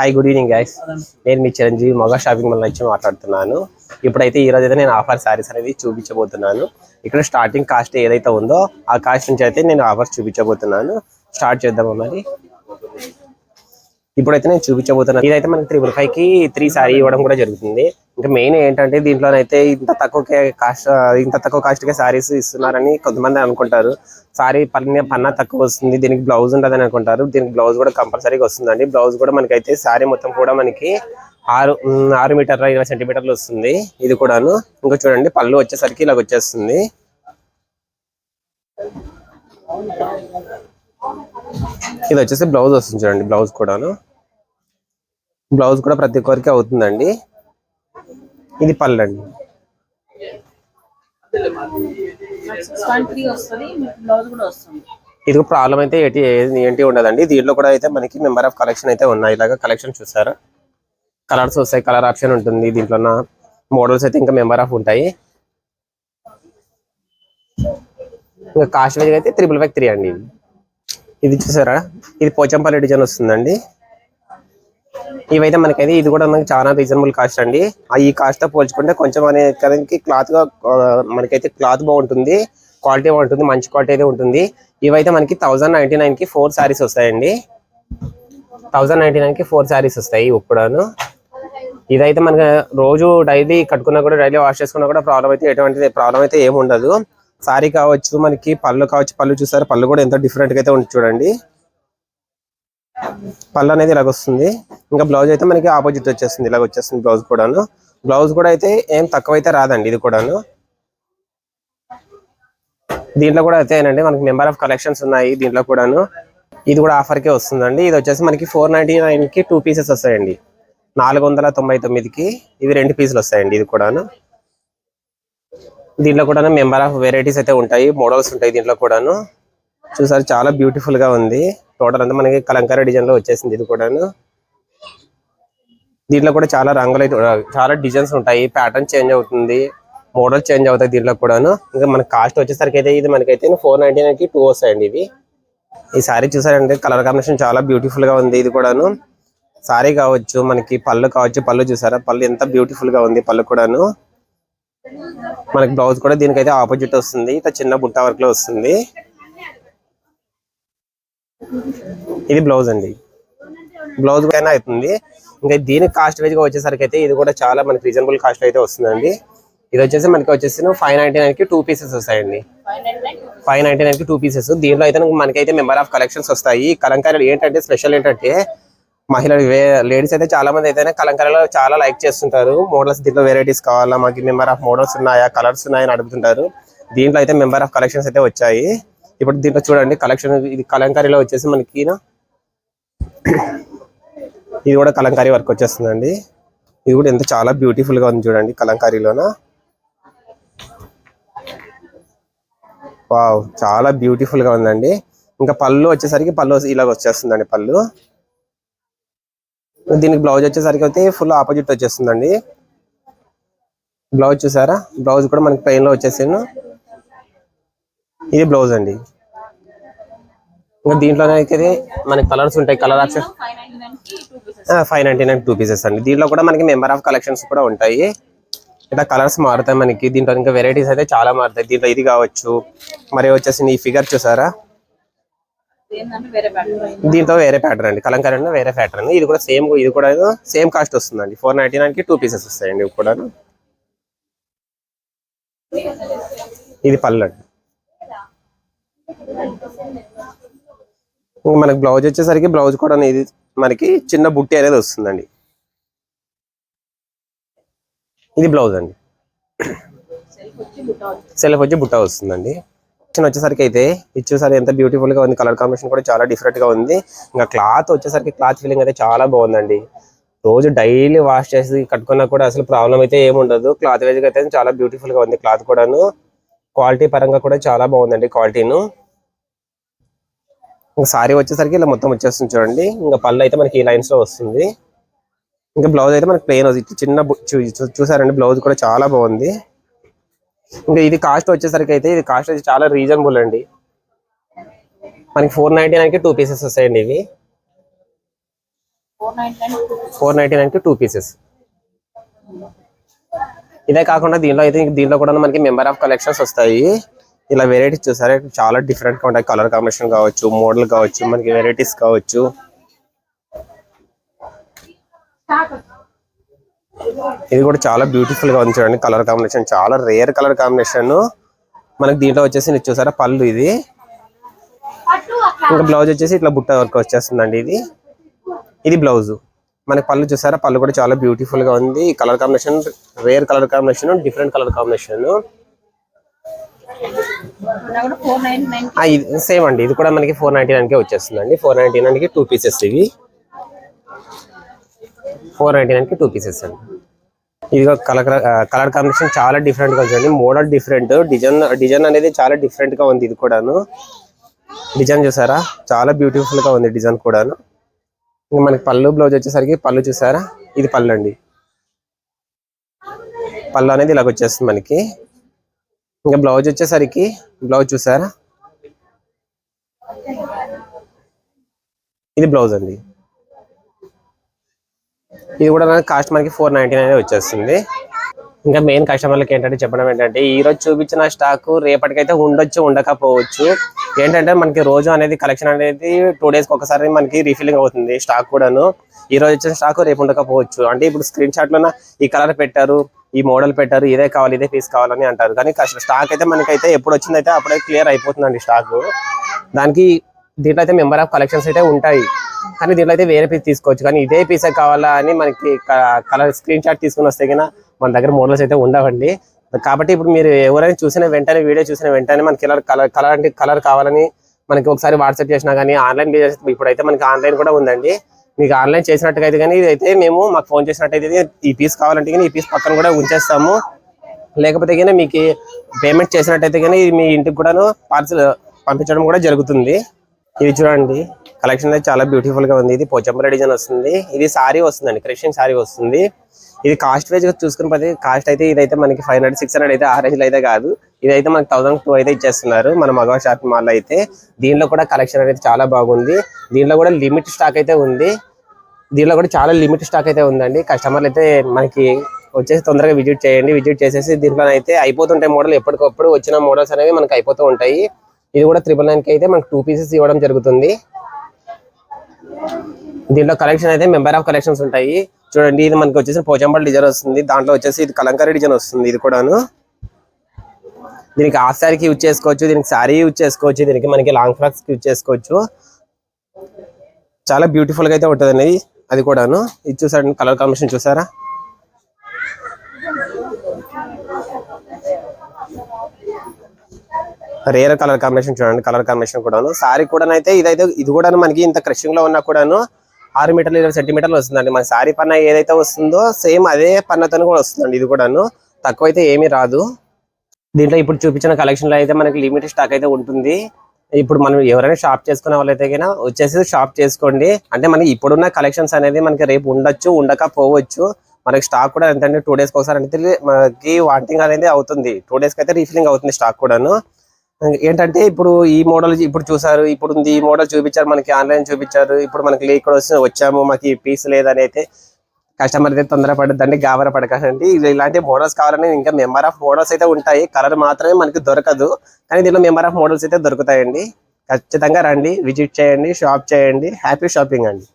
Hi good evening guys. నేను మీ Chiranjeevi మొగా shopping mall నుంచి మాట్లాడుతున్నాను. ఇప్పుడైతే ఈ రోజు అయితే నేను ఆఫర్ సారీస్ అనేది చూపించబోతున్నాను. ఇక్కడ స్టార్టింగ్ కాస్ట్ ఏదైతే ఉందో ఆ కాస్ట్ నుంచి అయితే నేను ఆఫర్స్ చూపించబోతున్నాను. స్టార్ట్ చేద్దామా మరి. ఇప్పుడైతే నేను చూపించబోతున్నాను. ఇదైతే మనకి 555 కి 3 సారీ ఇవ్వడం కూడా జరుగుతుంది. ఇంకా మెయిన్ ఏంటంటే దీంట్లోనైతే ఇంత తక్కువ కాస్ట్ కే సారీస్ ఇస్తున్నారని కొంతమంది అనుకుంటారు. సారీ పన్నా తక్కువ వస్తుంది, దీనికి బ్లౌజ్ ఉండదని అనుకుంటారు. దీనికి బ్లౌజ్ కూడా కంపల్సరీగా వస్తుందండి. బ్లౌజ్ కూడా మనకైతే సారీ మొత్తం కూడా మనకి 6 మీటర్ల 20 సెంటీమీటర్లు వస్తుంది. ఇది కూడాను ఇంకా చూడండి, పళ్ళు వచ్చేసరికి ఇలాగ వచ్చేస్తుంది. ఇది వచ్చేసి బ్లౌజ్ వస్తుంది చూడండి. బ్లౌజ్ కూడా ప్రతి ఒక్కరికి అవుతుందండి. ఇది పళ్ళు అండి. ఇది ప్రాబ్లం అయితే ఏంటి ఉండదండి. దీంట్లో కూడా అయితే మనకి మెంబర్ ఆఫ్ కలెక్షన్ అయితే ఉన్నాయి. ఇలాగా కలెక్షన్ చూసారా, కలర్స్ వస్తాయి, కలర్ ఆప్షన్ ఉంటుంది. దీంట్లో మోడల్స్ అయితే ఇంకా మెంబర్ ఆఫ్ ఉంటాయి. ఇంకా కాస్ట్ వైజ్ అయితే 353 అండి. ఇది చూసారా, ఇది పోచంపల్లి డిజైన్ వస్తుందండి. ఇవైతే మనకైతే ఇది కూడా మనకి చాలా రీజనబుల్ కాస్ట్ అండి. ఈ కాస్ట్ తో పోల్చుకుంటే కొంచెం అనేది క్లాత్ గా మనకైతే క్లాత్ బాగుంటుంది, క్వాలిటీ బాగుంటుంది, మంచి క్వాలిటీ అయితే ఉంటుంది. ఇవైతే మనకి 1099 కి 4 సారీస్ వస్తాయండి. 1099 కి 4 సారీస్ వస్తాయి ఇప్పుడును. ఇదైతే మనకి రోజు డైలీ కట్టుకున్నా కూడా, డైలీ వాష్ చేసుకున్నా కూడా ఎటువంటి ప్రాబ్లం అయితే ఏమి ఉండదు. సారీ కావచ్చు, మనకి పళ్ళు కావచ్చు. పళ్ళు చూసారు, పళ్ళు కూడా ఎంత డిఫరెంట్ గా అయితే ఉంటుంది చూడండి. పళ్ళు అనేది ఇలాగ వస్తుంది. ఇంకా బ్లౌజ్ అయితే మనకి ఆపోజిట్ వచ్చేస్తుంది, ఇలాగ వచ్చేస్తుంది బ్లౌజ్ కూడాను. బ్లౌజ్ కూడా అయితే ఏం తక్కువ అయితే రాదండి. ఇది కూడాను దీంట్లో కూడా అయితేనండి మనకి మెంబర్ ఆఫ్ కలెక్షన్స్ ఉన్నాయి దీంట్లో కూడాను. ఇది కూడా ఆఫర్ కే వస్తుందండి. ఇది వచ్చేసి మనకి 499 కి 2 పీసెస్ వస్తాయండి. 499కి ఇవి 2 పీసులు వస్తాయండి. ఇది కూడాను దీంట్లో కూడా మెంబర్ ఆఫ్ వెరైటీస్ అయితే ఉంటాయి, మోడల్స్ ఉంటాయి దీంట్లో కూడాను. చూసారు, చాలా బ్యూటిఫుల్ గా ఉంది. టోటల్ అంతా మనకి కలంకారీ డిజైన్ లో వచ్చేసింది. ఇది కూడాను దీంట్లో కూడా చాలా రంగులు అయితే, చాలా డిజైన్స్ ఉంటాయి, ప్యాటర్న్ చేంజ్ అవుతుంది, మోడల్ చేంజ్ అవుతాయి దీంట్లో కూడాను. ఇంకా మన కాస్ట్ వచ్చేసరికి అయితే ఇది మనకైతే 499 కి 2 వస్తాయండి. ఇవి ఈ సారీ చూసారంటే కలర్ కాంబినేషన్ చాలా బ్యూటిఫుల్ గా ఉంది. ఇది కూడాను సారీ కావచ్చు, మనకి పళ్ళు కావచ్చు. పళ్ళు చూసారా, పళ్ళు ఎంత బ్యూటిఫుల్ గా ఉంది. పళ్ళు కూడాను మనకి బ్లౌజ్ కూడా దీనికైతే ఆపోజిట్ వస్తుంది, ఇట్లా చిన్న బుట్ట వర్క్ లో వస్తుంది. ఇది బ్లౌజ్ అండి. బ్లౌజ్ కూడా అవుతుంది. ఇంకా దీనికి కాస్ట్ వైజ్ గా వచ్చేసరికి అయితే ఇది కూడా చాలా మనకి రీజనబుల్ కాస్ట్ అయితే వస్తుందండి. ఇది వచ్చేసి మనకి 599 కి 2 పీసెస్ వస్తాయండి. 599 కి 2 పీసెస్. దీంట్లో అయితే మనకైతే మెంబర్ ఆఫ్ కలెక్షన్స్ వస్తాయి. కలంకారీ ఏంటంటే స్పెషల్ ఏంటంటే మహిళలు లేడీస్ అయితే చాలా మంది అయితే కలంకారీలో చాలా లైక్ చేస్తుంటారు. మోడల్స్ దీంట్లో వెరైటీస్ కావాలా, మాకు మెంబర్ ఆఫ్ మోడల్స్ ఉన్నాయా, కలర్స్ ఉన్నాయని అడుగుతుంటారు. దీంట్లో అయితే మెంబర్ ఆఫ్ కలెక్షన్స్ అయితే వచ్చాయి. ఇప్పుడు దీంట్లో చూడండి కలెక్షన్. ఇది కలంకారీలో వచ్చేసి మనకి ఇది కూడా కలంకారీ వర్క్ వచ్చేస్తుందండి. ఇది కూడా ఎంత చాలా బ్యూటిఫుల్ గా ఉంది చూడండి కలంకారీలోన. వావ్, చాలా బ్యూటిఫుల్ గా ఉందండి. ఇంకా పళ్ళు వచ్చేసరికి పళ్ళు ఇలాగ వచ్చేస్తుందండి. పళ్ళు దీనికి బ్లౌజ్ వచ్చేసరికి అయితే ఫుల్ ఆపోజిట్ వచ్చేస్తుందండి. బ్లౌజ్ చూసారా, బ్లౌజ్ కూడా మనకి ప్లెయిన్ లో వచ్చేసాను. ఇది బ్లౌజ్ అండి. ఇంకా దీంట్లోనే అయితే మనకి కలర్స్ ఉంటాయి. కలర్ ఆప్షన్ 599 2 పీసెస్ అండి. దీంట్లో కూడా మనకి మెంబర్ ఆఫ్ కలెక్షన్స్ కూడా ఉంటాయి. ఇట్లా కలర్స్ మారుతాయి మనకి. దీంట్లో ఇంకా వెరైటీస్ అయితే చాలా మారుతాయి. దీంట్లో ఇది కావచ్చు, మరి వచ్చేసి ఈ ఫిగర్ చూసారా, దీంతో వేరే ప్యాటర్న్ అండి. కలంకారీ వేరే ప్యాటర్న్. ఇది కూడా సేమ్ కాస్ట్ వస్తుందండి. 499 కి 2 పీసెస్ వస్తాయండి. ఇవి కూడా ఇది పళ్ళు అండి. మనకి బ్లౌజ్ వచ్చేసరికి బ్లౌజ్ కూడా ఇది మనకి చిన్న బుట్టి అనేది వస్తుందండి. ఇది బ్లౌజ్ అండి. సెల్ఫ్ వచ్చి బుట్ట వస్తుందండి. వచ్చేసరికి అయితే ఇచ్చేసరికి ఎంత బ్యూటిఫుల్ గా ఉంది. కలర్ కాంబినేషన్ కూడా చాలా డిఫరెంట్ గా ఉంది. ఇంకా క్లాత్ వచ్చేసరికి క్లాత్ ఫీలింగ్ అయితే చాలా బాగుందండి. రోజు డైలీ వాష్ చేసి కట్టుకున్నా కూడా అసలు ప్రాబ్లం అయితే ఏమి ఉండదు. క్లాత్ వైజ్ అయితే చాలా బ్యూటిఫుల్ గా ఉంది. క్లాత్ కూడాను క్వాలిటీ పరంగా కూడా చాలా బాగుందండి క్వాలిటీను. ఇంకా సారీ వచ్చేసరికి ఇలా మొత్తం వచ్చేస్తుంది చూడండి. ఇంకా పళ్ళు అయితే మనకి ఈ లైన్స్ లో వస్తుంది. ఇంకా బ్లౌజ్ అయితే మనకి ప్లెయిన్ చిన్న చూసారండి. బ్లౌజ్ కూడా చాలా బాగుంది. ఇంకా ఇది కాస్ట్ వచ్చేసరికి అయితే ఇది కాస్ట్ అయితే చాలా రీజనబుల్ అండి. మనకి 499 కి 2 పీసెస్ వస్తాయండి. ఇవి 499 కి 2 పీసెస్. ఇదే కాకుండా దీంట్లో కూడా మనకి మెంబర్ ఆఫ్ కలెక్షన్స్ వస్తాయి. ఇలా వెరైటీస్ చూసారా చాలా డిఫరెంట్ గా ఉంటాయి. కలర్ కాంబినేషన్ కావచ్చు, మోడల్ కావచ్చు, మనకి వెరైటీస్ కావచ్చు. ఇది కూడా చాలా బ్యూటిఫుల్ గా ఉంది చూడండి. కలర్ కాంబినేషన్ చాలా రేర్ కలర్ కాంబినేషన్. మనకి దీంట్లో వచ్చేసి చూసారా పళ్ళు, ఇది ఇంకా బ్లౌజ్ వచ్చేసి ఇట్లా బుట్ట వర్క్ వచ్చేస్తుందండి. ఇది బ్లౌజ్. మనకి పళ్ళు చూసారా, పళ్ళు కూడా చాలా బ్యూటిఫుల్ గా ఉంది. Colour combination rare colour combination, different colour combination. Same అండి, ఇది కూడా మనకి 499 కే వచ్చేస్తుందండి. 499 కి 2 పీసెస్. ఇవి 499 కి 2 పీసెస్ అండి. ఇది కలర్ కాంబినేషన్ చాలా డిఫరెంట్ గా ఉంది. మోడల్ డిఫరెంట్, డిజైన్ అనేది చాలా డిఫరెంట్ గా ఉంది. ఇది కూడాను డిజైన్ చూసారా చాలా బ్యూటిఫుల్ గా ఉంది డిజైన్ కూడాను. ఇంకా మనకి పళ్ళు బ్లౌజ్ వచ్చేసరికి పళ్ళు చూసారా, ఇది పళ్ళు అండి. పళ్ళు అనేది ఇలాగ వచ్చేస్తుంది మనకి. ఇంకా బ్లౌజ్ వచ్చేసరికి బ్లౌజ్ చూసారా, ఇది బ్లౌజ్ అండి. ఇది కూడా కాస్ట్ మనకి 499 వచ్చేస్తుంది. ఇంకా మెయిన్ కస్టమర్లకి ఏంటంటే చెప్పడం ఏంటంటే, ఈ రోజు చూపించిన స్టాక్ రేపటికైతే ఉండొచ్చు, ఉండకపోవచ్చు. ఏంటంటే మనకి రోజు అనేది కలెక్షన్ అనేది 2 డేస్కి ఒకసారి మనకి రీఫిల్లింగ్ అవుతుంది స్టాక్ కూడాను. ఈ రోజు వచ్చిన స్టాక్ రేపు ఉండకపోవచ్చు. అంటే ఇప్పుడు స్క్రీన్ షాట్ లోన ఈ కలర్ పెట్టారు, ఈ మోడల్ పెట్టారు, ఇదే కావాలి, ఇదే పీస్ కావాలని అంటారు. కానీ స్టాక్ అయితే మనకైతే ఎప్పుడు వచ్చిందైతే అప్పుడే క్లియర్ అయిపోతుందండి స్టాక్. దానికి దీంట్లో అయితే మెంబర్ ఆఫ్ కలెక్షన్స్ అయితే ఉంటాయి. కానీ దీంట్లో అయితే వేరే పీస్ తీసుకోవచ్చు. కానీ ఇదే పీసే కావాలా అని మనకి కలర్ స్క్రీన్ షాట్ తీసుకుని వస్తే కన్నా మన దగ్గర మోడల్స్ అయితే ఉండవండి. కాబట్టి ఇప్పుడు మీరు ఎవరైనా చూసిన వెంటనే, వీడియో చూసిన వెంటనే మనకి కలర్ కావాలని మనకి ఒకసారి వాట్సాప్ చేసినా కానీ, ఆన్లైన్ బిజినెస్ ఇప్పుడైతే మనకి ఆన్లైన్ కూడా ఉందండి. మీకు ఆన్లైన్ చేసినట్టుగా అయితే కానీ ఇదైతే మేము మాకు ఫోన్ చేసినట్టయితే ఈ పీస్ కావాలంటే కానీ ఈ పీస్ పక్కన కూడా ఉంచేస్తాము. లేకపోతే కానీ మీకు పేమెంట్ చేసినట్టయితే కానీ మీ ఇంటికి కూడాను పార్సల్ పంపించడం కూడా జరుగుతుంది. ఇది చూడండి కలెక్షన్ అయితే చాలా బ్యూటిఫుల్ గా ఉంది. ఇది పోచంపల్లి డిజైన్ వస్తుంది. ఇది సారీ వస్తుందండి, క్రిస్టియన్ సారీ వస్తుంది. ఇది కాస్ట్ వైజ్ గా చూసుకుని పోతే కాస్ట్ అయితే ఇదైతే మనకి 500, 600 అయితే ఆ రేంజ్ లో అయితే కాదు. ఇదైతే మనకి 1002 అయితే ఇచ్చేస్తున్నారు మన మగవా షాపింగ్ మాల్ అయితే. దీనిలో కూడా కలెక్షన్ అనేది చాలా బాగుంది. దీనిలో కూడా లిమిట్ స్టాక్ అయితే ఉంది. దీనిలో కూడా చాలా లిమిట్ స్టాక్ అయితే ఉందండి. కస్టమర్లు అయితే మనకి వచ్చేసి తొందరగా విజిట్ చేయండి. విజిట్ చేసేసి దీంట్లో అయితే అయిపోతుంటాయి మోడల్, ఎప్పటికప్పుడు వచ్చిన మోడల్స్ అనేవి మనకి అయిపోతూ ఉంటాయి. ఇది కూడా 999 కి అయితే మనకి 2 పీసెస్ ఇవ్వడం జరుగుతుంది. దీంట్లో కలెక్షన్ అయితే మెంబర్ ఆఫ్ కలెక్షన్స్ ఉంటాయి. చూడండి ఇది మనకి వచ్చేసి పోచంపల్లి డిజైన్ వస్తుంది. దాంట్లో వచ్చేసి ఇది కలంకారీ డిజైన్ వస్తుంది. ఇది కూడాను దీనికి హాఫ్ శారీకి యూజ్ చేసుకోవచ్చు, దీనికి శారీ యూజ్ చేసుకోవచ్చు, దీనికి మనకి లాంగ్ ఫ్రాక్స్ యూజ్ చేసుకోవచ్చు. చాలా బ్యూటిఫుల్ గా అయితే ఉంటుంది అనేది అది కూడాను. ఇది చూసారండి కలర్ కాంబినేషన్ చూసారా, రేర్ కలర్ కాంబినేషన్ చూడండి. కలర్ కాంబినేషన్ కూడాను సారీ కూడా అయితే ఇది కూడా మనకి ఇంత క్రషింగ్ లో ఉన్నా కూడాను 6 మీటర్లు 20 సెంటీమీటర్లు వస్తుందండి. మన సారీ పన్న ఏదైతే వస్తుందో సేమ్ అదే పన్నతో కూడా వస్తుందండి. ఇది కూడాను తక్కువ అయితే ఏమీ రాదు. దీంట్లో ఇప్పుడు చూపించిన కలెక్షన్ లో అయితే మనకి లిమిట్ స్టాక్ అయితే ఉంటుంది. ఇప్పుడు మనం ఎవరైనా షాప్ చేసుకునే వాళ్ళైతే కన్నా వచ్చేసి షాప్ చేసుకోండి. అంటే మనకి ఇప్పుడున్న కలెక్షన్స్ అనేది మనకి రేపు ఉండొచ్చు, ఉండకపోవచ్చు. మనకి స్టాక్ కూడా ఎంతంటే 2 డేస్కి ఒకసారి అంటే మనకి వాంటింగ్ అనేది అవుతుంది. 2 డేస్కి అయితే రీఫిలింగ్ అవుతుంది స్టాక్ కూడాను. ఏంటంటే ఇప్పుడు ఈ మోడల్ ఇప్పుడు చూసారు, ఇప్పుడు ఈ మోడల్ చూపించారు, మనకి ఆన్లైన్ చూపించారు. ఇప్పుడు మనకి ఇక్కడ వచ్చాము, మాకు ఈ పీస్ లేదని అయితే కస్టమర్ అయితే తొందరపడద్దండి, గాబర పడకండి. ఇలాంటి మోడల్స్ కావాలని ఇంకా మెంబర్ ఆఫ్ మోడల్స్ అయితే ఉంటాయి. కలర్ మాత్రమే మనకి దొరకదు, కానీ దీనిలో మెంబర్ ఆఫ్ మోడల్స్ అయితే దొరుకుతాయండి. ఖచ్చితంగా రండి, విజిట్ చేయండి, షాప్ చేయండి. హ్యాపీ షాపింగ్ అండి.